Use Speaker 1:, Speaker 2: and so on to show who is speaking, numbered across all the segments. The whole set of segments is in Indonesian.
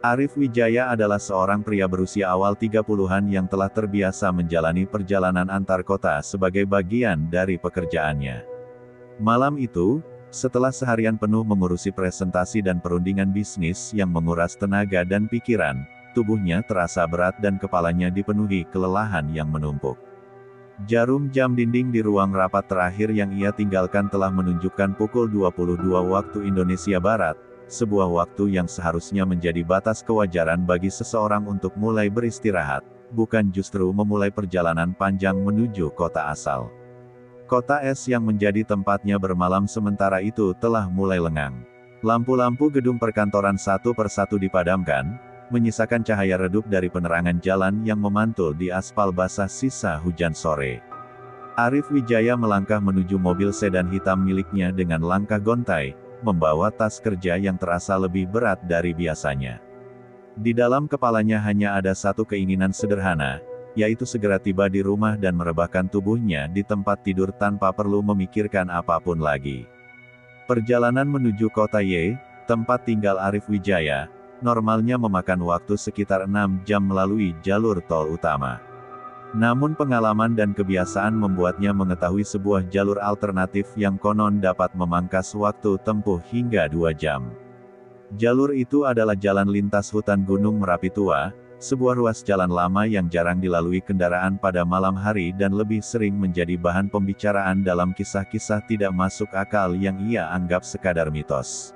Speaker 1: Arif Wijaya adalah seorang pria berusia awal 30-an yang telah terbiasa menjalani perjalanan antar kota sebagai bagian dari pekerjaannya. Malam itu, setelah seharian penuh mengurusi presentasi dan perundingan bisnis yang menguras tenaga dan pikiran, tubuhnya terasa berat dan kepalanya dipenuhi kelelahan yang menumpuk. Jarum jam dinding di ruang rapat terakhir yang ia tinggalkan telah menunjukkan pukul 22 waktu Indonesia Barat, sebuah waktu yang seharusnya menjadi batas kewajaran bagi seseorang untuk mulai beristirahat, bukan justru memulai perjalanan panjang menuju kota asal. Kota es yang menjadi tempatnya bermalam sementara itu telah mulai lengang. Lampu-lampu gedung perkantoran satu persatu dipadamkan, menyisakan cahaya redup dari penerangan jalan yang memantul di aspal basah sisa hujan sore. Arif Wijaya melangkah menuju mobil sedan hitam miliknya dengan langkah gontai, membawa tas kerja yang terasa lebih berat dari biasanya. Di dalam kepalanya hanya ada satu keinginan sederhana, yaitu segera tiba di rumah dan merebahkan tubuhnya di tempat tidur tanpa perlu memikirkan apapun lagi. Perjalanan menuju kota Y, tempat tinggal Arif Wijaya, normalnya memakan waktu sekitar 6 jam melalui jalur tol utama. Namun pengalaman dan kebiasaan membuatnya mengetahui sebuah jalur alternatif yang konon dapat memangkas waktu tempuh hingga 2 jam. Jalur itu adalah jalan lintas hutan Gunung Merapi Tua, sebuah ruas jalan lama yang jarang dilalui kendaraan pada malam hari dan lebih sering menjadi bahan pembicaraan dalam kisah-kisah tidak masuk akal yang ia anggap sekadar mitos.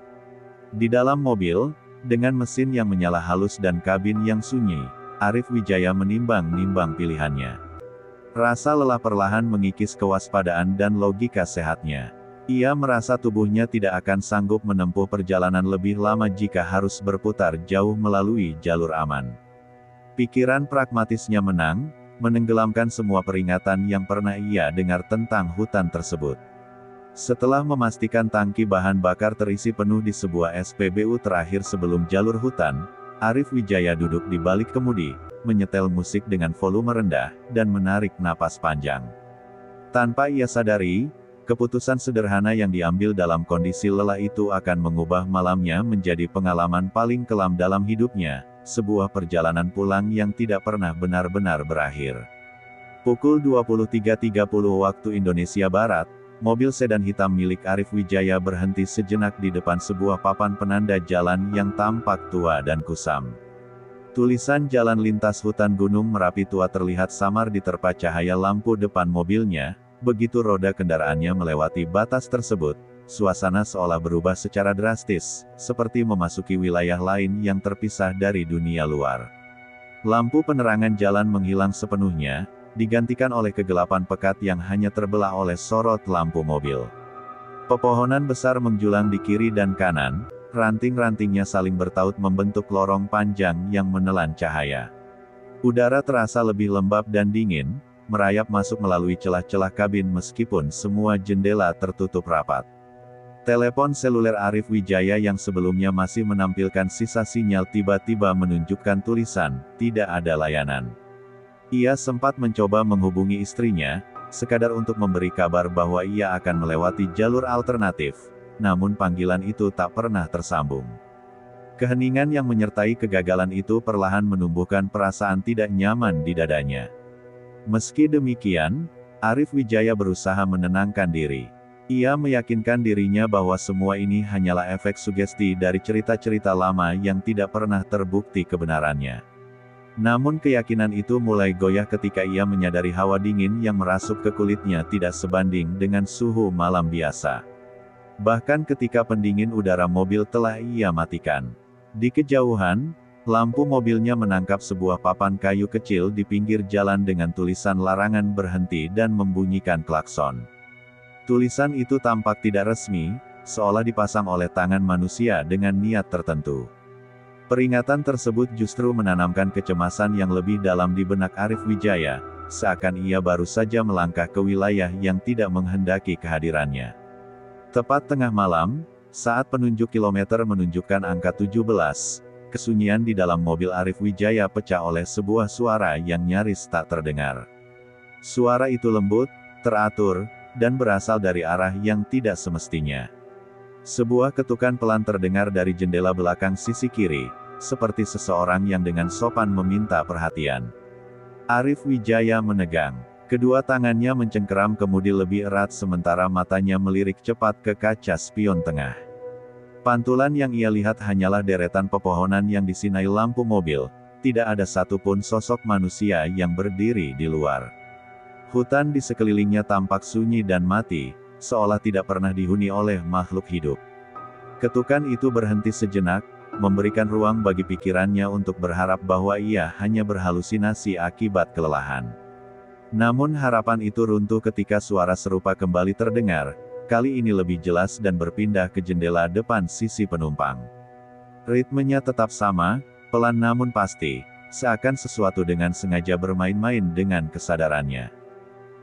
Speaker 1: Di dalam mobil, dengan mesin yang menyala halus dan kabin yang sunyi, Arif Wijaya menimbang-nimbang pilihannya. Rasa lelah perlahan mengikis kewaspadaan dan logika sehatnya. Ia merasa tubuhnya tidak akan sanggup menempuh perjalanan lebih lama jika harus berputar jauh melalui jalur aman. Pikiran pragmatisnya menang, menenggelamkan semua peringatan yang pernah ia dengar tentang hutan tersebut. Setelah memastikan tangki bahan bakar terisi penuh di sebuah SPBU terakhir sebelum jalur hutan, Arif Wijaya duduk di balik kemudi, menyetel musik dengan volume rendah, dan menarik napas panjang. Tanpa ia sadari, keputusan sederhana yang diambil dalam kondisi lelah itu akan mengubah malamnya menjadi pengalaman paling kelam dalam hidupnya, sebuah perjalanan pulang yang tidak pernah benar-benar berakhir. Pukul 23.30 waktu Indonesia Barat, mobil sedan hitam milik Arif Wijaya berhenti sejenak di depan sebuah papan penanda jalan yang tampak tua dan kusam. Tulisan jalan lintas hutan Gunung Merapi Tua terlihat samar diterpa cahaya lampu depan mobilnya. Begitu roda kendaraannya melewati batas tersebut, suasana seolah berubah secara drastis, seperti memasuki wilayah lain yang terpisah dari dunia luar. Lampu penerangan jalan menghilang sepenuhnya, digantikan oleh kegelapan pekat yang hanya terbelah oleh sorot lampu mobil. Pepohonan besar menjulang di kiri dan kanan, ranting-rantingnya saling bertaut membentuk lorong panjang yang menelan cahaya. Udara terasa lebih lembab dan dingin, merayap masuk melalui celah-celah kabin meskipun semua jendela tertutup rapat. Telepon seluler Arif Wijaya yang sebelumnya masih menampilkan sisa sinyal tiba-tiba menunjukkan tulisan, "Tidak ada layanan." Ia sempat mencoba menghubungi istrinya, sekadar untuk memberi kabar bahwa ia akan melewati jalur alternatif, namun panggilan itu tak pernah tersambung. Keheningan yang menyertai kegagalan itu perlahan menumbuhkan perasaan tidak nyaman di dadanya. Meski demikian, Arif Wijaya berusaha menenangkan diri. Ia meyakinkan dirinya bahwa semua ini hanyalah efek sugesti dari cerita-cerita lama yang tidak pernah terbukti kebenarannya. Namun keyakinan itu mulai goyah ketika ia menyadari hawa dingin yang merasuk ke kulitnya tidak sebanding dengan suhu malam biasa. Bahkan ketika pendingin udara mobil telah ia matikan. Di kejauhan, lampu mobilnya menangkap sebuah papan kayu kecil di pinggir jalan dengan tulisan larangan berhenti dan membunyikan klakson. Tulisan itu tampak tidak resmi, seolah dipasang oleh tangan manusia dengan niat tertentu. Peringatan tersebut justru menanamkan kecemasan yang lebih dalam di benak Arif Wijaya, seakan ia baru saja melangkah ke wilayah yang tidak menghendaki kehadirannya. Tepat tengah malam, saat penunjuk kilometer menunjukkan angka 17, kesunyian di dalam mobil Arif Wijaya pecah oleh sebuah suara yang nyaris tak terdengar. Suara itu lembut, teratur, dan berasal dari arah yang tidak semestinya. Sebuah ketukan pelan terdengar dari jendela belakang sisi kiri, seperti seseorang yang dengan sopan meminta perhatian. Arif Wijaya menegang. Kedua tangannya mencengkeram kemudi lebih erat sementara matanya melirik cepat ke kaca spion tengah. Pantulan yang ia lihat hanyalah deretan pepohonan yang disinai lampu mobil, tidak ada satupun sosok manusia yang berdiri di luar. Hutan di sekelilingnya tampak sunyi dan mati, seolah tidak pernah dihuni oleh makhluk hidup. Ketukan itu berhenti sejenak, memberikan ruang bagi pikirannya untuk berharap bahwa ia hanya berhalusinasi akibat kelelahan. Namun harapan itu runtuh ketika suara serupa kembali terdengar, kali ini lebih jelas dan berpindah ke jendela depan sisi penumpang. Ritmenya tetap sama, pelan namun pasti, seakan sesuatu dengan sengaja bermain-main dengan kesadarannya.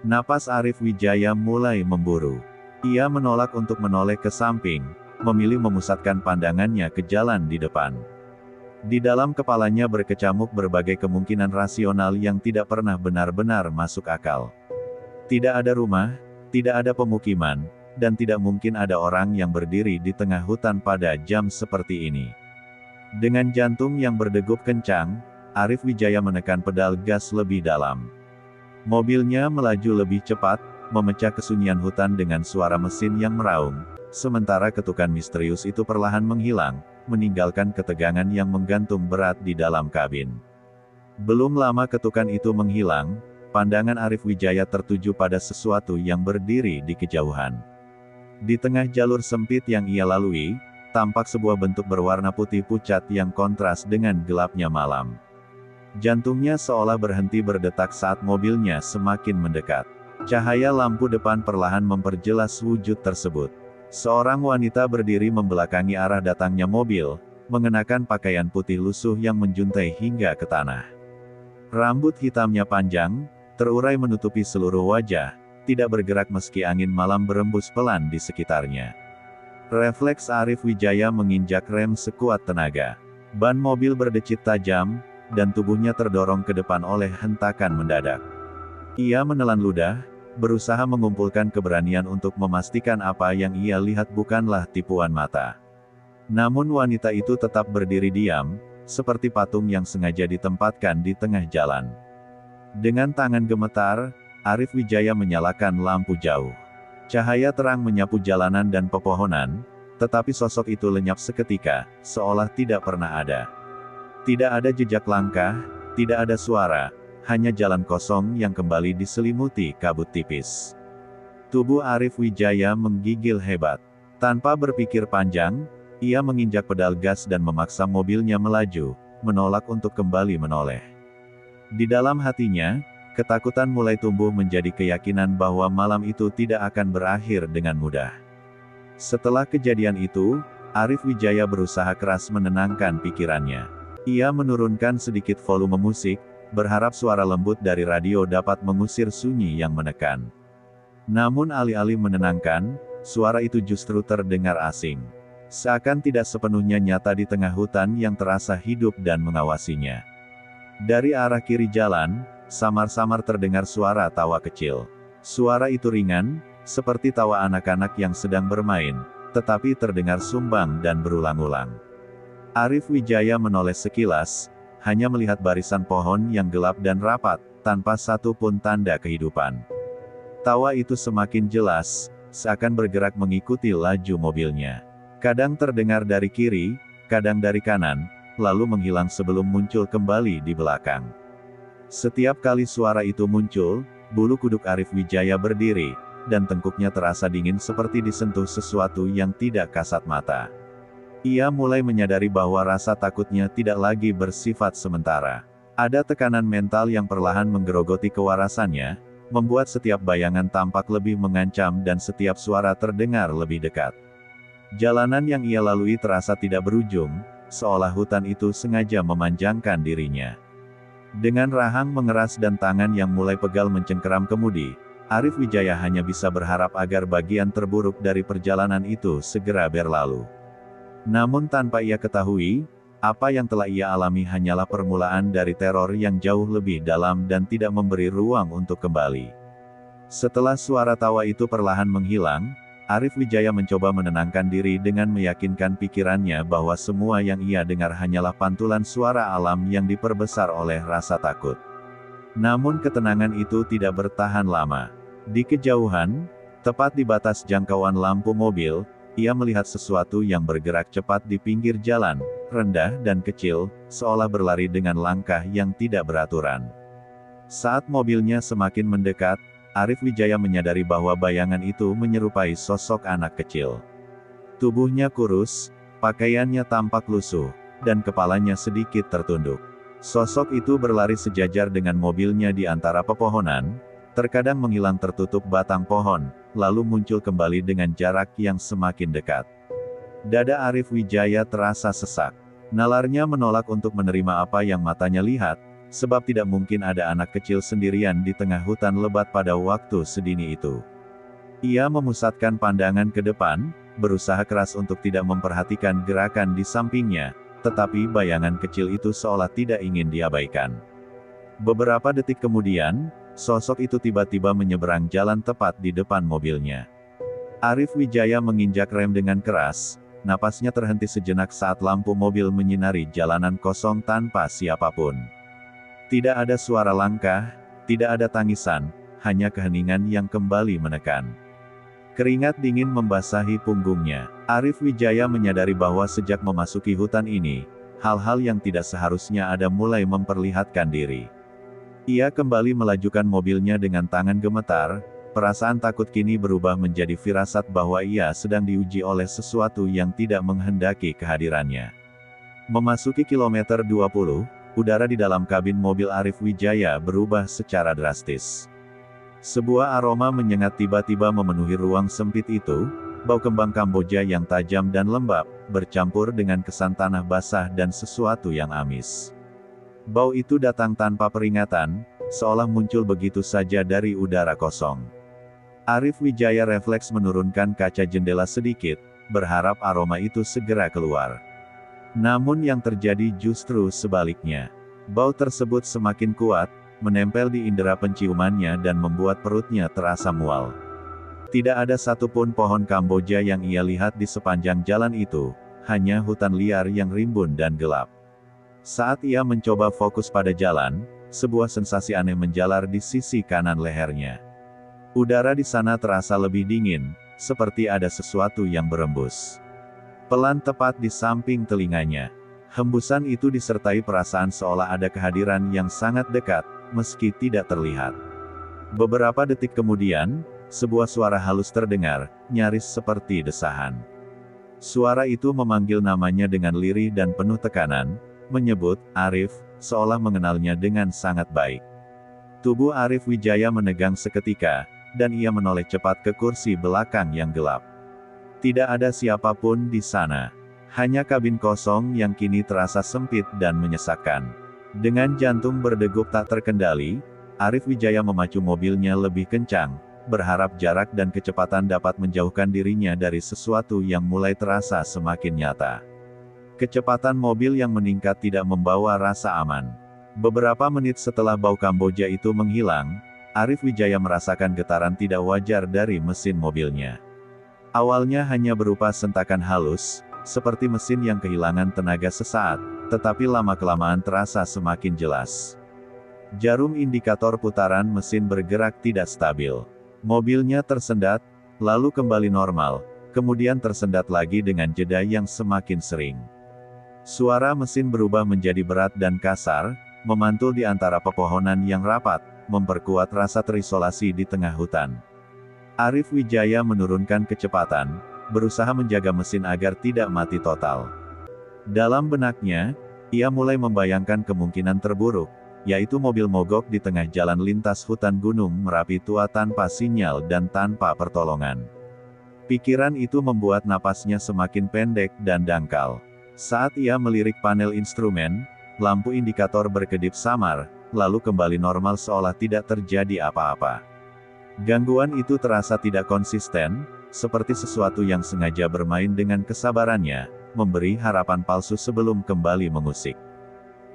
Speaker 1: Napas Arif Wijaya mulai memburu. Ia menolak untuk menoleh ke samping, memilih memusatkan pandangannya ke jalan di depan. Di dalam kepalanya berkecamuk berbagai kemungkinan rasional yang tidak pernah benar-benar masuk akal. Tidak ada rumah, tidak ada pemukiman, dan tidak mungkin ada orang yang berdiri di tengah hutan pada jam seperti ini. Dengan jantung yang berdegup kencang, Arif Wijaya menekan pedal gas lebih dalam. Mobilnya melaju lebih cepat, memecah kesunyian hutan dengan suara mesin yang meraung, sementara ketukan misterius itu perlahan menghilang, meninggalkan ketegangan yang menggantung berat di dalam kabin. Belum lama ketukan itu menghilang, pandangan Arif Wijaya tertuju pada sesuatu yang berdiri di kejauhan. Di tengah jalur sempit yang ia lalui, tampak sebuah bentuk berwarna putih pucat yang kontras dengan gelapnya malam. Jantungnya seolah berhenti berdetak saat mobilnya semakin mendekat. Cahaya lampu depan perlahan memperjelas wujud tersebut. Seorang wanita berdiri membelakangi arah datangnya mobil, mengenakan pakaian putih lusuh yang menjuntai hingga ke tanah. Rambut hitamnya panjang, terurai menutupi seluruh wajah, tidak bergerak meski angin malam berembus pelan di sekitarnya. Refleks Arif Wijaya menginjak rem sekuat tenaga. Ban mobil berdecit tajam, dan tubuhnya terdorong ke depan oleh hentakan mendadak. Ia menelan ludah, berusaha mengumpulkan keberanian untuk memastikan apa yang ia lihat bukanlah tipuan mata. Namun wanita itu tetap berdiri diam, seperti patung yang sengaja ditempatkan di tengah jalan. Dengan tangan gemetar, Arif Wijaya menyalakan lampu jauh. Cahaya terang menyapu jalanan dan pepohonan, tetapi sosok itu lenyap seketika, seolah tidak pernah ada. Tidak ada jejak langkah, tidak ada suara, hanya jalan kosong yang kembali diselimuti kabut tipis. Tubuh Arif Wijaya menggigil hebat. Tanpa berpikir panjang, ia menginjak pedal gas dan memaksa mobilnya melaju, menolak untuk kembali menoleh. Di dalam hatinya, ketakutan mulai tumbuh menjadi keyakinan bahwa malam itu tidak akan berakhir dengan mudah. Setelah kejadian itu, Arif Wijaya berusaha keras menenangkan pikirannya. Ia menurunkan sedikit volume musik, berharap suara lembut dari radio dapat mengusir sunyi yang menekan. Namun alih-alih menenangkan, suara itu justru terdengar asing. Seakan tidak sepenuhnya nyata di tengah hutan yang terasa hidup dan mengawasinya. Dari arah kiri jalan, samar-samar terdengar suara tawa kecil. Suara itu ringan, seperti tawa anak-anak yang sedang bermain, tetapi terdengar sumbang dan berulang-ulang. Arif Wijaya menoleh sekilas, hanya melihat barisan pohon yang gelap dan rapat, tanpa satu pun tanda kehidupan. Tawa itu semakin jelas, seakan bergerak mengikuti laju mobilnya. Kadang terdengar dari kiri, kadang dari kanan, lalu menghilang sebelum muncul kembali di belakang. Setiap kali suara itu muncul, bulu kuduk Arif Wijaya berdiri, dan tengkuknya terasa dingin seperti disentuh sesuatu yang tidak kasat mata. Ia mulai menyadari bahwa rasa takutnya tidak lagi bersifat sementara. Ada tekanan mental yang perlahan menggerogoti kewarasannya, membuat setiap bayangan tampak lebih mengancam dan setiap suara terdengar lebih dekat. Jalanan yang ia lalui terasa tidak berujung, seolah hutan itu sengaja memanjangkan dirinya. Dengan rahang mengeras dan tangan yang mulai pegal mencengkeram kemudi, Arif Wijaya hanya bisa berharap agar bagian terburuk dari perjalanan itu segera berlalu. Namun tanpa ia ketahui, apa yang telah ia alami hanyalah permulaan dari teror yang jauh lebih dalam dan tidak memberi ruang untuk kembali. Setelah suara tawa itu perlahan menghilang, Arif Wijaya mencoba menenangkan diri dengan meyakinkan pikirannya bahwa semua yang ia dengar hanyalah pantulan suara alam yang diperbesar oleh rasa takut. Namun ketenangan itu tidak bertahan lama. Di kejauhan, tepat di batas jangkauan lampu mobil, ia melihat sesuatu yang bergerak cepat di pinggir jalan, rendah dan kecil, seolah berlari dengan langkah yang tidak beraturan. Saat mobilnya semakin mendekat, Arif Wijaya menyadari bahwa bayangan itu menyerupai sosok anak kecil. Tubuhnya kurus, pakaiannya tampak lusuh, dan kepalanya sedikit tertunduk. Sosok itu berlari sejajar dengan mobilnya di antara pepohonan, terkadang menghilang tertutup batang pohon, lalu muncul kembali dengan jarak yang semakin dekat. Dada Arif Wijaya terasa sesak. Nalarnya menolak untuk menerima apa yang matanya lihat, sebab tidak mungkin ada anak kecil sendirian di tengah hutan lebat pada waktu sedini itu. Ia memusatkan pandangan ke depan, berusaha keras untuk tidak memperhatikan gerakan di sampingnya, tetapi bayangan kecil itu seolah tidak ingin diabaikan. Beberapa detik kemudian, sosok itu tiba-tiba menyeberang jalan tepat di depan mobilnya. Arif Wijaya menginjak rem dengan keras, napasnya terhenti sejenak saat lampu mobil menyinari jalanan kosong tanpa siapapun. Tidak ada suara langkah, tidak ada tangisan, hanya keheningan yang kembali menekan. Keringat dingin membasahi punggungnya. Arif Wijaya menyadari bahwa sejak memasuki hutan ini, hal-hal yang tidak seharusnya ada mulai memperlihatkan diri. Ia kembali melajukan mobilnya dengan tangan gemetar, perasaan takut kini berubah menjadi firasat bahwa ia sedang diuji oleh sesuatu yang tidak menghendaki kehadirannya. Memasuki kilometer 20, udara di dalam kabin mobil Arif Wijaya berubah secara drastis. Sebuah aroma menyengat tiba-tiba memenuhi ruang sempit itu, bau kembang Kamboja yang tajam dan lembab, bercampur dengan kesan tanah basah dan sesuatu yang amis. Bau itu datang tanpa peringatan, seolah muncul begitu saja dari udara kosong. Arif Wijaya refleks menurunkan kaca jendela sedikit, berharap aroma itu segera keluar. Namun yang terjadi justru sebaliknya. Bau tersebut semakin kuat, menempel di indera penciumannya dan membuat perutnya terasa mual. Tidak ada satupun pohon Kamboja yang ia lihat di sepanjang jalan itu, hanya hutan liar yang rimbun dan gelap. Saat ia mencoba fokus pada jalan, sebuah sensasi aneh menjalar di sisi kanan lehernya. Udara di sana terasa lebih dingin, seperti ada sesuatu yang berembus. Pelan tepat di samping telinganya. Hembusan itu disertai perasaan seolah ada kehadiran yang sangat dekat, meski tidak terlihat. Beberapa detik kemudian, sebuah suara halus terdengar, nyaris seperti desahan. Suara itu memanggil namanya dengan lirih dan penuh tekanan, menyebut, Arif, seolah mengenalnya dengan sangat baik. Tubuh Arif Wijaya menegang seketika, dan ia menoleh cepat ke kursi belakang yang gelap. Tidak ada siapapun di sana. Hanya kabin kosong yang kini terasa sempit dan menyesakkan. Dengan jantung berdegup tak terkendali, Arif Wijaya memacu mobilnya lebih kencang, berharap jarak dan kecepatan dapat menjauhkan dirinya dari sesuatu yang mulai terasa semakin nyata. Kecepatan mobil yang meningkat tidak membawa rasa aman. Beberapa menit setelah bau Kamboja itu menghilang, Arif Wijaya merasakan getaran tidak wajar dari mesin mobilnya. Awalnya hanya berupa sentakan halus, seperti mesin yang kehilangan tenaga sesaat, tetapi lama-kelamaan terasa semakin jelas. Jarum indikator putaran mesin bergerak tidak stabil. Mobilnya tersendat, lalu kembali normal, kemudian tersendat lagi dengan jeda yang semakin sering. Suara mesin berubah menjadi berat dan kasar, memantul di antara pepohonan yang rapat, memperkuat rasa terisolasi di tengah hutan. Arif Wijaya menurunkan kecepatan, berusaha menjaga mesin agar tidak mati total. Dalam benaknya, ia mulai membayangkan kemungkinan terburuk, yaitu mobil mogok di tengah jalan lintas hutan gunung Merapi tua tanpa sinyal dan tanpa pertolongan. Pikiran itu membuat napasnya semakin pendek dan dangkal. Saat ia melirik panel instrumen, lampu indikator berkedip samar, lalu kembali normal seolah tidak terjadi apa-apa. Gangguan itu terasa tidak konsisten, seperti sesuatu yang sengaja bermain dengan kesabarannya, memberi harapan palsu sebelum kembali mengusik.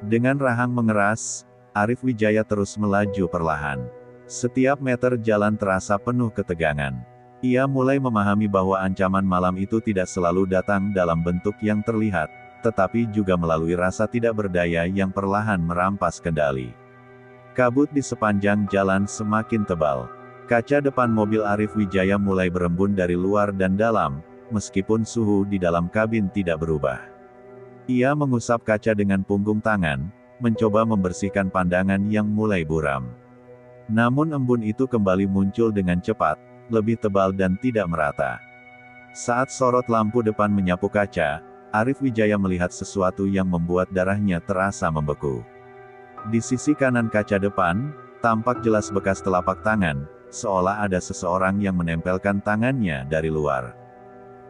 Speaker 1: Dengan rahang mengeras, Arif Wijaya terus melaju perlahan. Setiap meter jalan terasa penuh ketegangan. Ia mulai memahami bahwa ancaman malam itu tidak selalu datang dalam bentuk yang terlihat, tetapi juga melalui rasa tidak berdaya yang perlahan merampas kendali. Kabut di sepanjang jalan semakin tebal. Kaca depan mobil Arif Wijaya mulai berembun dari luar dan dalam, meskipun suhu di dalam kabin tidak berubah. Ia mengusap kaca dengan punggung tangan, mencoba membersihkan pandangan yang mulai buram. Namun embun itu kembali muncul dengan cepat, lebih tebal dan tidak merata. Saat sorot lampu depan menyapu kaca, Arif Wijaya melihat sesuatu yang membuat darahnya terasa membeku. Di sisi kanan kaca depan, tampak jelas bekas telapak tangan, seolah ada seseorang yang menempelkan tangannya dari luar.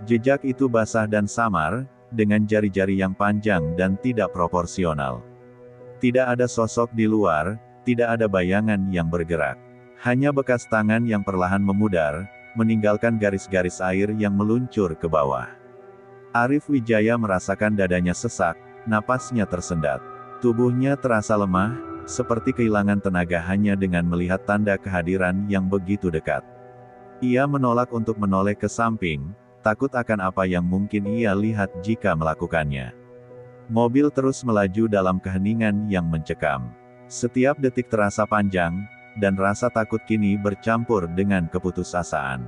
Speaker 1: Jejak itu basah dan samar, dengan jari-jari yang panjang dan tidak proporsional. Tidak ada sosok di luar, tidak ada bayangan yang bergerak. Hanya bekas tangan yang perlahan memudar, meninggalkan garis-garis air yang meluncur ke bawah. Arif Wijaya merasakan dadanya sesak, napasnya tersendat. Tubuhnya terasa lemah, seperti kehilangan tenaga hanya dengan melihat tanda kehadiran yang begitu dekat. Ia menolak untuk menoleh ke samping, takut akan apa yang mungkin ia lihat jika melakukannya. Mobil terus melaju dalam keheningan yang mencekam. Setiap detik terasa panjang, dan rasa takut kini bercampur dengan keputusasaan.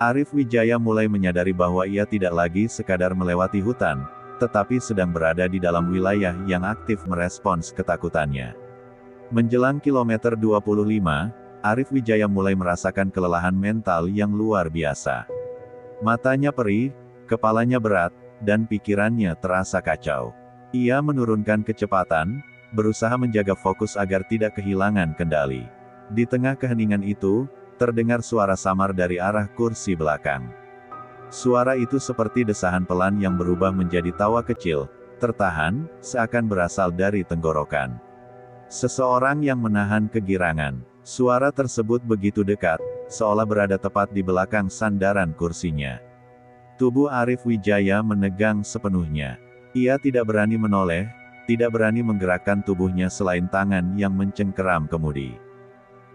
Speaker 1: Arif Wijaya mulai menyadari bahwa ia tidak lagi sekadar melewati hutan, tetapi sedang berada di dalam wilayah yang aktif merespons ketakutannya. Menjelang kilometer 25, Arif Wijaya mulai merasakan kelelahan mental yang luar biasa. Matanya perih, kepalanya berat, dan pikirannya terasa kacau. Ia menurunkan kecepatan, berusaha menjaga fokus agar tidak kehilangan kendali. Di tengah keheningan itu, terdengar suara samar dari arah kursi belakang. Suara itu seperti desahan pelan yang berubah menjadi tawa kecil, tertahan, seakan berasal dari tenggorokan. Seseorang yang menahan kegirangan. Suara tersebut begitu dekat, seolah berada tepat di belakang sandaran kursinya. Tubuh Arif Wijaya menegang sepenuhnya. Ia tidak berani menoleh, tidak berani menggerakkan tubuhnya selain tangan yang mencengkeram kemudi.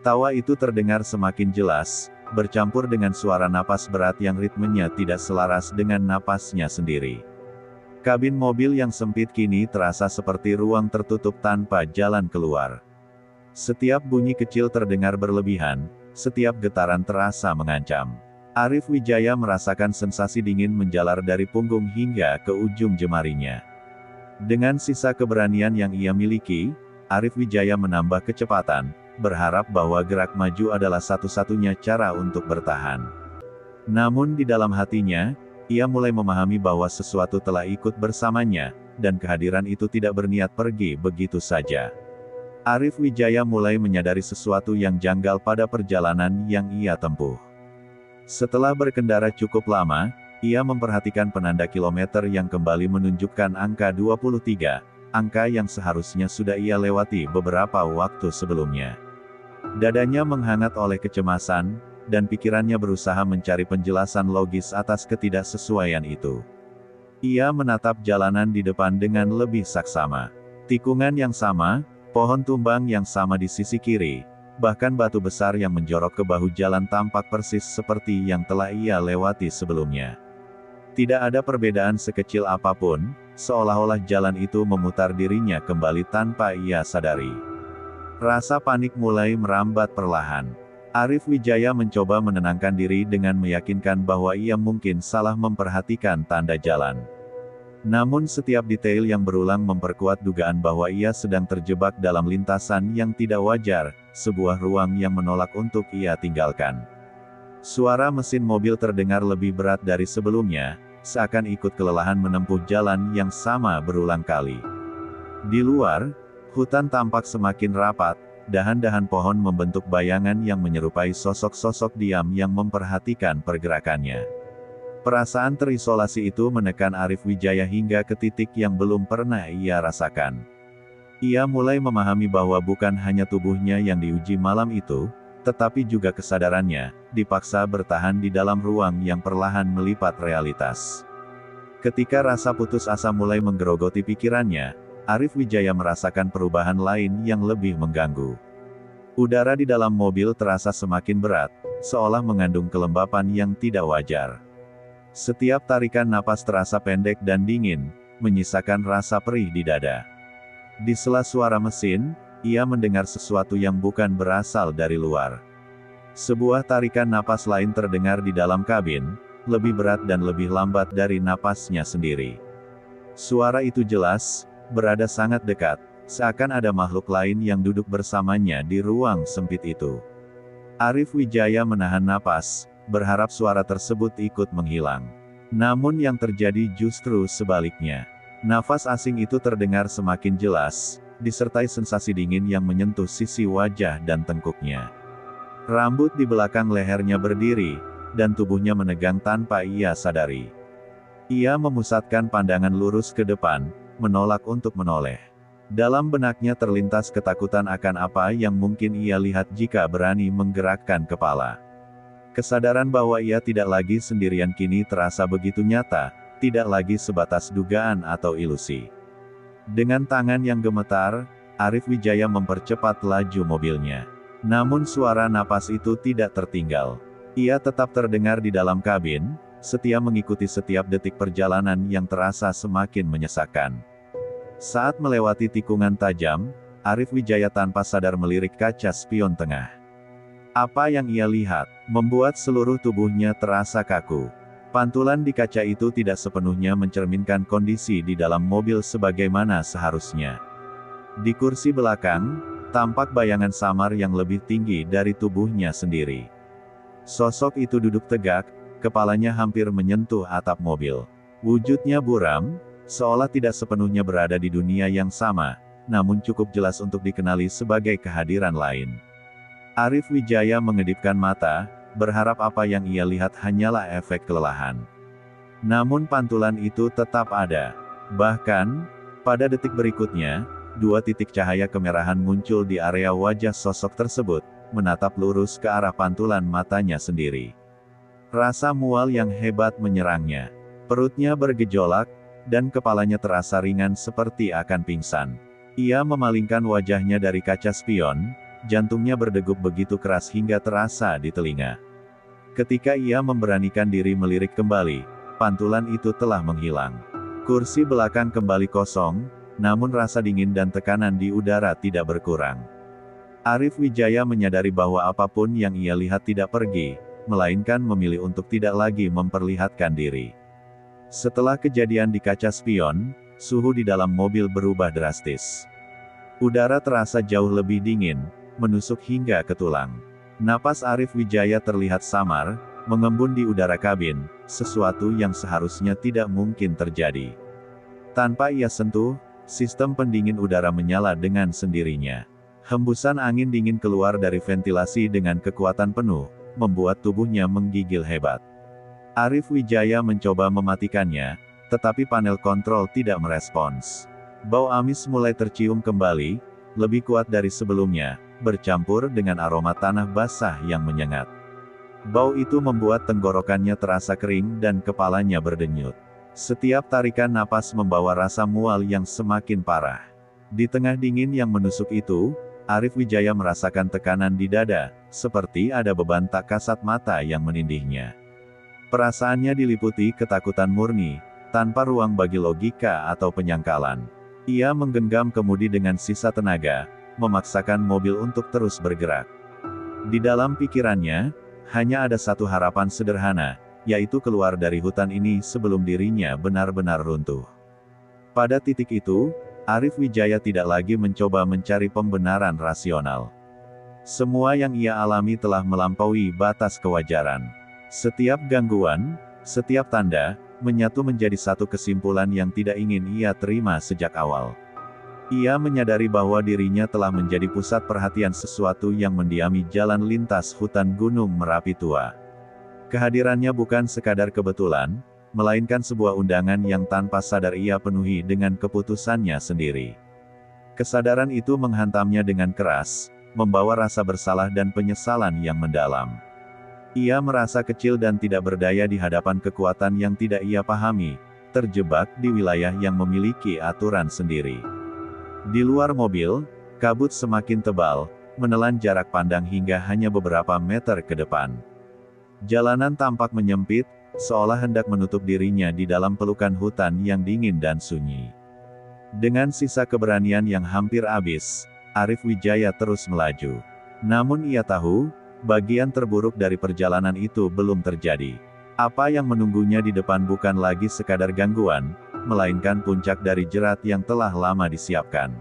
Speaker 1: Tawa itu terdengar semakin jelas, bercampur dengan suara napas berat yang ritmenya tidak selaras dengan napasnya sendiri. Kabin mobil yang sempit kini terasa seperti ruang tertutup tanpa jalan keluar. Setiap bunyi kecil terdengar berlebihan, setiap getaran terasa mengancam. Arif Wijaya merasakan sensasi dingin menjalar dari punggung hingga ke ujung jemarinya. Dengan sisa keberanian yang ia miliki, Arif Wijaya menambah kecepatan, berharap bahwa gerak maju adalah satu-satunya cara untuk bertahan. Namun di dalam hatinya, ia mulai memahami bahwa sesuatu telah ikut bersamanya, dan kehadiran itu tidak berniat pergi begitu saja. Arif Wijaya mulai menyadari sesuatu yang janggal pada perjalanan yang ia tempuh. Setelah berkendara cukup lama, ia memperhatikan penanda kilometer yang kembali menunjukkan angka 23, angka yang seharusnya sudah ia lewati beberapa waktu sebelumnya. Dadanya menghangat oleh kecemasan, dan pikirannya berusaha mencari penjelasan logis atas ketidaksesuaian itu. Ia menatap jalanan di depan dengan lebih saksama. Tikungan yang sama, pohon tumbang yang sama di sisi kiri, bahkan batu besar yang menjorok ke bahu jalan tampak persis seperti yang telah ia lewati sebelumnya. Tidak ada perbedaan sekecil apapun, seolah-olah jalan itu memutar dirinya kembali tanpa ia sadari. Rasa panik mulai merambat perlahan. Arif Wijaya mencoba menenangkan diri dengan meyakinkan bahwa ia mungkin salah memperhatikan tanda jalan. Namun setiap detail yang berulang memperkuat dugaan bahwa ia sedang terjebak dalam lintasan yang tidak wajar, sebuah ruang yang menolak untuk ia tinggalkan. Suara mesin mobil terdengar lebih berat dari sebelumnya, seakan ikut kelelahan menempuh jalan yang sama berulang kali. Di luar, hutan tampak semakin rapat, dahan-dahan pohon membentuk bayangan yang menyerupai sosok-sosok diam yang memperhatikan pergerakannya. Perasaan terisolasi itu menekan Arif Wijaya hingga ke titik yang belum pernah ia rasakan. Ia mulai memahami bahwa bukan hanya tubuhnya yang diuji malam itu, tetapi juga kesadarannya, dipaksa bertahan di dalam ruang yang perlahan melipat realitas. Ketika rasa putus asa mulai menggerogoti pikirannya, Arif Wijaya merasakan perubahan lain yang lebih mengganggu. Udara di dalam mobil terasa semakin berat, seolah mengandung kelembapan yang tidak wajar. Setiap tarikan napas terasa pendek dan dingin, menyisakan rasa perih di dada. Di sela suara mesin, ia mendengar sesuatu yang bukan berasal dari luar. Sebuah tarikan napas lain terdengar di dalam kabin, lebih berat dan lebih lambat dari napasnya sendiri. Suara itu jelas, berada sangat dekat, seakan ada makhluk lain yang duduk bersamanya di ruang sempit itu. Arif Wijaya menahan napas, berharap suara tersebut ikut menghilang. Namun yang terjadi justru sebaliknya. Nafas asing itu terdengar semakin jelas, disertai sensasi dingin yang menyentuh sisi wajah dan tengkuknya. Rambut di belakang lehernya berdiri, dan tubuhnya menegang tanpa ia sadari. Ia memusatkan pandangan lurus ke depan, menolak untuk menoleh. Dalam benaknya terlintas ketakutan akan apa yang mungkin ia lihat jika berani menggerakkan kepala. Kesadaran bahwa ia tidak lagi sendirian kini terasa begitu nyata, tidak lagi sebatas dugaan atau ilusi. Dengan tangan yang gemetar, Arif Wijaya mempercepat laju mobilnya. Namun suara napas itu tidak tertinggal. Ia tetap terdengar di dalam kabin, setia mengikuti setiap detik perjalanan yang terasa semakin menyesakan. Saat melewati tikungan tajam, Arif Wijaya tanpa sadar melirik kaca spion tengah. Apa yang ia lihat, membuat seluruh tubuhnya terasa kaku. Pantulan di kaca itu tidak sepenuhnya mencerminkan kondisi di dalam mobil sebagaimana seharusnya. Di kursi belakang, tampak bayangan samar yang lebih tinggi dari tubuhnya sendiri. Sosok itu duduk tegak, kepalanya hampir menyentuh atap mobil. Wujudnya buram, seolah tidak sepenuhnya berada di dunia yang sama, namun cukup jelas untuk dikenali sebagai kehadiran lain. Arif Wijaya mengedipkan mata, berharap apa yang ia lihat hanyalah efek kelelahan. Namun pantulan itu tetap ada. Bahkan, pada detik berikutnya, dua titik cahaya kemerahan muncul di area wajah sosok tersebut, menatap lurus ke arah pantulan matanya sendiri. Rasa mual yang hebat menyerangnya. Perutnya bergejolak, dan kepalanya terasa ringan seperti akan pingsan. Ia memalingkan wajahnya dari kaca spion, jantungnya berdegup begitu keras hingga terasa di telinga. Ketika ia memberanikan diri melirik kembali, pantulan itu telah menghilang. Kursi belakang kembali kosong, namun rasa dingin dan tekanan di udara tidak berkurang. Arif Wijaya menyadari bahwa apapun yang ia lihat tidak pergi, melainkan memilih untuk tidak lagi memperlihatkan diri. Setelah kejadian di kaca spion, suhu di dalam mobil berubah drastis. Udara terasa jauh lebih dingin, menusuk hingga ke tulang. Napas Arif Wijaya terlihat samar, mengembun di udara kabin, sesuatu yang seharusnya tidak mungkin terjadi. Tanpa ia sentuh, sistem pendingin udara menyala dengan sendirinya. Hembusan angin dingin keluar dari ventilasi dengan kekuatan penuh, membuat tubuhnya menggigil hebat. Arif Wijaya mencoba mematikannya, tetapi panel kontrol tidak merespons. Bau amis mulai tercium kembali, lebih kuat dari sebelumnya, bercampur dengan aroma tanah basah yang menyengat. Bau itu membuat tenggorokannya terasa kering dan kepalanya berdenyut. Setiap tarikan napas membawa rasa mual yang semakin parah. Di tengah dingin yang menusuk itu, Arif Wijaya merasakan tekanan di dada, seperti ada beban tak kasat mata yang menindihnya. Perasaannya diliputi ketakutan murni, tanpa ruang bagi logika atau penyangkalan. Ia menggenggam kemudi dengan sisa tenaga, memaksakan mobil untuk terus bergerak. Di dalam pikirannya, hanya ada satu harapan sederhana, yaitu keluar dari hutan ini sebelum dirinya benar-benar runtuh. Pada titik itu, Arif Wijaya tidak lagi mencoba mencari pembenaran rasional. Semua yang ia alami telah melampaui batas kewajaran. Setiap gangguan, setiap tanda, menyatu menjadi satu kesimpulan yang tidak ingin ia terima sejak awal. Ia menyadari bahwa dirinya telah menjadi pusat perhatian sesuatu yang mendiami jalan lintas hutan Gunung Merapi tua. Kehadirannya bukan sekadar kebetulan, melainkan sebuah undangan yang tanpa sadar ia penuhi dengan keputusannya sendiri. Kesadaran itu menghantamnya dengan keras, membawa rasa bersalah dan penyesalan yang mendalam. Ia merasa kecil dan tidak berdaya di hadapan kekuatan yang tidak ia pahami, terjebak di wilayah yang memiliki aturan sendiri. Di luar mobil, kabut semakin tebal, menelan jarak pandang hingga hanya beberapa meter ke depan. Jalanan tampak menyempit, seolah hendak menutup dirinya di dalam pelukan hutan yang dingin dan sunyi. Dengan sisa keberanian yang hampir habis, Arif Wijaya terus melaju. Namun ia tahu, bagian terburuk dari perjalanan itu belum terjadi. Apa yang menunggunya di depan bukan lagi sekadar gangguan, melainkan puncak dari jerat yang telah lama disiapkan.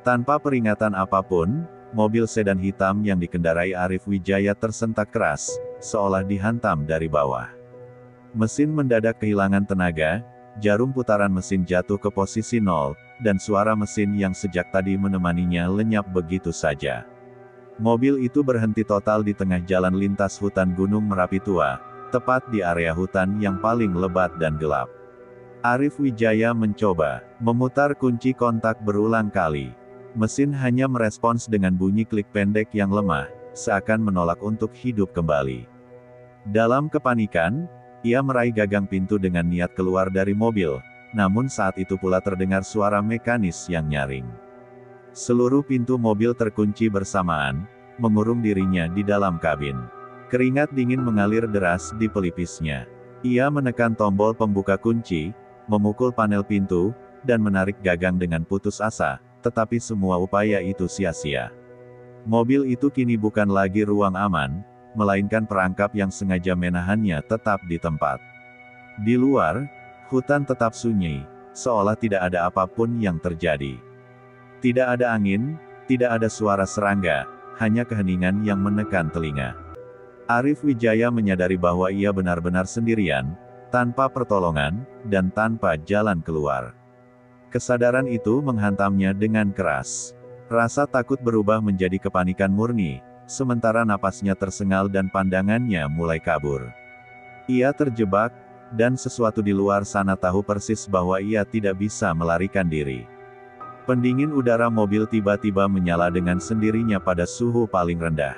Speaker 1: Tanpa peringatan apapun, mobil sedan hitam yang dikendarai Arif Wijaya tersentak keras, seolah dihantam dari bawah. Mesin mendadak kehilangan tenaga, jarum putaran mesin jatuh ke posisi nol, dan suara mesin yang sejak tadi menemaninya lenyap begitu saja. Mobil itu berhenti total di tengah jalan lintas hutan Gunung Merapi tua, tepat di area hutan yang paling lebat dan gelap. Arif Wijaya mencoba memutar kunci kontak berulang kali. Mesin hanya merespons dengan bunyi klik pendek yang lemah, seakan menolak untuk hidup kembali. Dalam kepanikan, ia meraih gagang pintu dengan niat keluar dari mobil, namun saat itu pula terdengar suara mekanis yang nyaring. Seluruh pintu mobil terkunci bersamaan, mengurung dirinya di dalam kabin. Keringat dingin mengalir deras di pelipisnya. Ia menekan tombol pembuka kunci, memukul panel pintu, dan menarik gagang dengan putus asa, tetapi semua upaya itu sia-sia. Mobil itu kini bukan lagi ruang aman, melainkan perangkap yang sengaja menahannya tetap di tempat. Di luar, hutan tetap sunyi, seolah tidak ada apapun yang terjadi. Tidak ada angin, tidak ada suara serangga, hanya keheningan yang menekan telinga. Arif Wijaya menyadari bahwa ia benar-benar sendirian, tanpa pertolongan, dan tanpa jalan keluar. Kesadaran itu menghantamnya dengan keras. Rasa takut berubah menjadi kepanikan murni, sementara napasnya tersengal dan pandangannya mulai kabur. Ia terjebak, dan sesuatu di luar sana tahu persis bahwa ia tidak bisa melarikan diri. Pendingin udara mobil tiba-tiba menyala dengan sendirinya pada suhu paling rendah.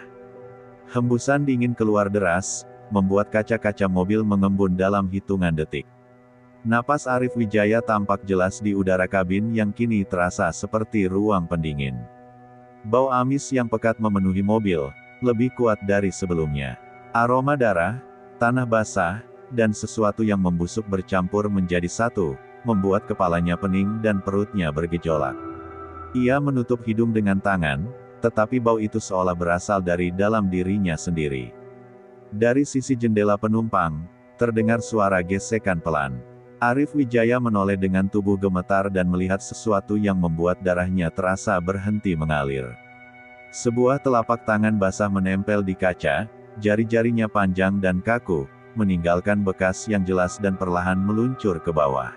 Speaker 1: Hembusan dingin keluar deras, membuat kaca-kaca mobil mengembun dalam hitungan detik. Napas Arif Wijaya tampak jelas di udara kabin yang kini terasa seperti ruang pendingin. Bau amis yang pekat memenuhi mobil, lebih kuat dari sebelumnya. Aroma darah, tanah basah, dan sesuatu yang membusuk bercampur menjadi satu, membuat kepalanya pening dan perutnya bergejolak. Ia menutup hidung dengan tangan, tetapi bau itu seolah berasal dari dalam dirinya sendiri. Dari sisi jendela penumpang, terdengar suara gesekan pelan. Arif Wijaya menoleh dengan tubuh gemetar dan melihat sesuatu yang membuat darahnya terasa berhenti mengalir. Sebuah telapak tangan basah menempel di kaca, jari-jarinya panjang dan kaku, meninggalkan bekas yang jelas dan perlahan meluncur ke bawah.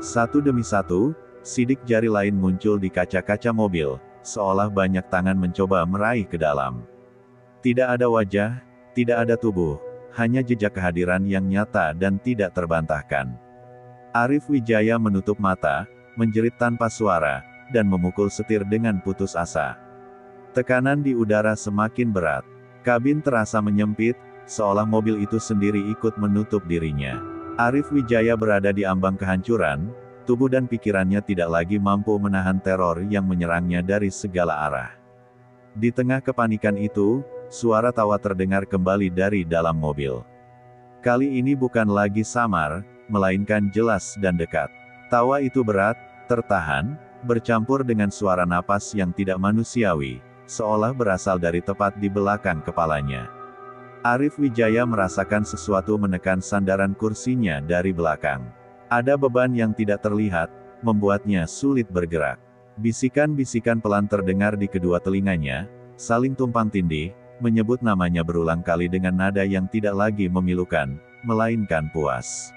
Speaker 1: Satu demi satu, sidik jari lain muncul di kaca-kaca mobil, seolah banyak tangan mencoba meraih ke dalam. Tidak ada wajah, tidak ada tubuh, hanya jejak kehadiran yang nyata dan tidak terbantahkan. Arif Wijaya menutup mata, menjerit tanpa suara, dan memukul setir dengan putus asa. Tekanan di udara semakin berat. Kabin terasa menyempit, seolah mobil itu sendiri ikut menutup dirinya. Arif Wijaya berada di ambang kehancuran, tubuh dan pikirannya tidak lagi mampu menahan teror yang menyerangnya dari segala arah. Di tengah kepanikan itu, suara tawa terdengar kembali dari dalam mobil. Kali ini bukan lagi samar, melainkan jelas dan dekat. Tawa itu berat, tertahan, bercampur dengan suara napas yang tidak manusiawi, seolah berasal dari tepat di belakang kepalanya. Arif Wijaya merasakan sesuatu menekan sandaran kursinya dari belakang. Ada beban yang tidak terlihat, membuatnya sulit bergerak. Bisikan-bisikan pelan terdengar di kedua telinganya, saling tumpang tindih, menyebut namanya berulang kali dengan nada yang tidak lagi memilukan, melainkan puas.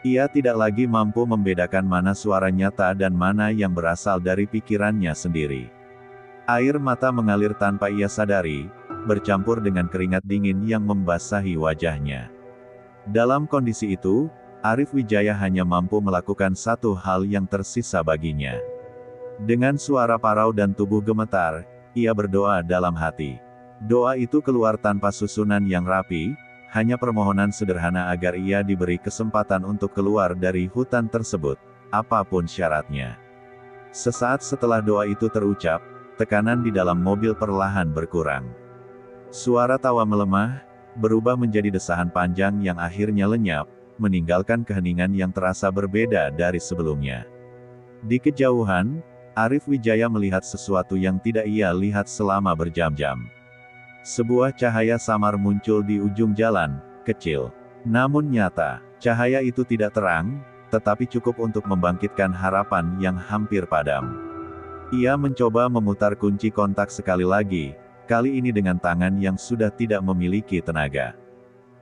Speaker 1: Ia tidak lagi mampu membedakan mana suara nyata dan mana yang berasal dari pikirannya sendiri. Air mata mengalir tanpa ia sadari, bercampur dengan keringat dingin yang membasahi wajahnya. Dalam kondisi itu, Arif Wijaya hanya mampu melakukan satu hal yang tersisa baginya. Dengan suara parau dan tubuh gemetar, ia berdoa dalam hati. Doa itu keluar tanpa susunan yang rapi, hanya permohonan sederhana agar ia diberi kesempatan untuk keluar dari hutan tersebut, apapun syaratnya. Sesaat setelah doa itu terucap, tekanan di dalam mobil perlahan berkurang. Suara tawa melemah, berubah menjadi desahan panjang yang akhirnya lenyap, meninggalkan keheningan yang terasa berbeda dari sebelumnya. Di kejauhan, Arif Wijaya melihat sesuatu yang tidak ia lihat selama berjam-jam. Sebuah cahaya samar muncul di ujung jalan, kecil, namun nyata. Cahaya itu tidak terang, tetapi cukup untuk membangkitkan harapan yang hampir padam. Ia mencoba memutar kunci kontak sekali lagi, kali ini dengan tangan yang sudah tidak memiliki tenaga.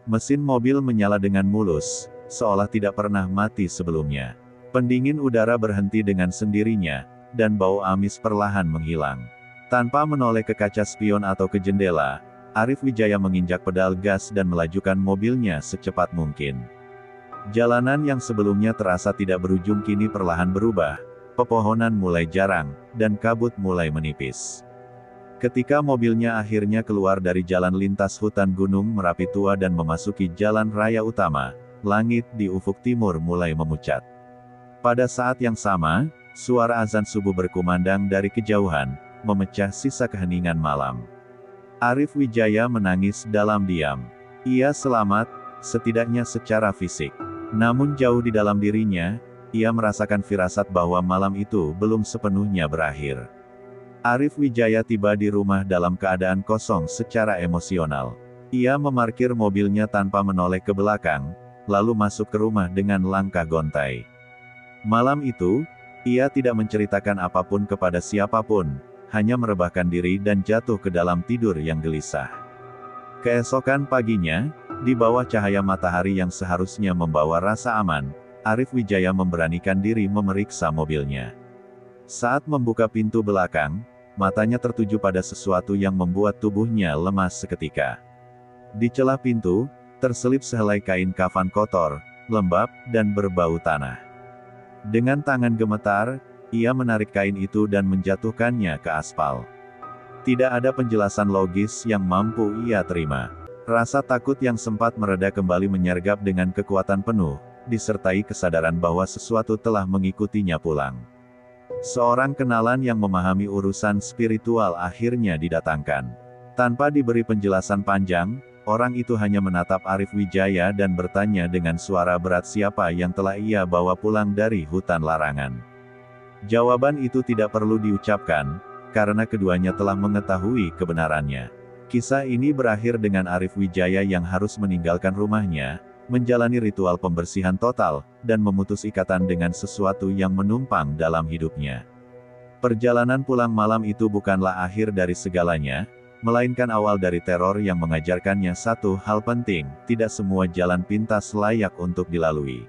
Speaker 1: Mesin mobil menyala dengan mulus, seolah tidak pernah mati sebelumnya. Pendingin udara berhenti dengan sendirinya, dan bau amis perlahan menghilang. Tanpa menoleh ke kaca spion atau ke jendela, Arif Wijaya menginjak pedal gas dan melajukan mobilnya secepat mungkin. Jalanan yang sebelumnya terasa tidak berujung kini perlahan berubah, pepohonan mulai jarang, dan kabut mulai menipis. Ketika mobilnya akhirnya keluar dari jalan lintas hutan Gunung Merapi tua dan memasuki jalan raya utama, langit di ufuk timur mulai memucat. Pada saat yang sama, suara azan subuh berkumandang dari kejauhan, memecah sisa keheningan malam. Arif Wijaya menangis dalam diam. Ia selamat, setidaknya secara fisik. Namun jauh di dalam dirinya, ia merasakan firasat bahwa malam itu belum sepenuhnya berakhir. Arif Wijaya tiba di rumah dalam keadaan kosong secara emosional. Ia memarkir mobilnya tanpa menoleh ke belakang, lalu masuk ke rumah dengan langkah gontai. Malam itu, ia tidak menceritakan apapun kepada siapapun, hanya merebahkan diri dan jatuh ke dalam tidur yang gelisah. Keesokan paginya, di bawah cahaya matahari yang seharusnya membawa rasa aman, Arif Wijaya memberanikan diri memeriksa mobilnya. Saat membuka pintu belakang, matanya tertuju pada sesuatu yang membuat tubuhnya lemas seketika. Di celah pintu, terselip sehelai kain kafan kotor, lembab, dan berbau tanah. Dengan tangan gemetar, ia menarik kain itu dan menjatuhkannya ke aspal. Tidak ada penjelasan logis yang mampu ia terima. Rasa takut yang sempat mereda kembali menyergap dengan kekuatan penuh, disertai kesadaran bahwa sesuatu telah mengikutinya pulang. Seorang kenalan yang memahami urusan spiritual akhirnya didatangkan. Tanpa diberi penjelasan panjang, orang itu hanya menatap Arif Wijaya dan bertanya dengan suara berat siapa yang telah ia bawa pulang dari hutan larangan. Jawaban itu tidak perlu diucapkan, karena keduanya telah mengetahui kebenarannya. Kisah ini berakhir dengan Arif Wijaya yang harus meninggalkan rumahnya, menjalani ritual pembersihan total, dan memutus ikatan dengan sesuatu yang menumpang dalam hidupnya. Perjalanan pulang malam itu bukanlah akhir dari segalanya, melainkan awal dari teror yang mengajarkannya satu hal penting, tidak semua jalan pintas layak untuk dilalui.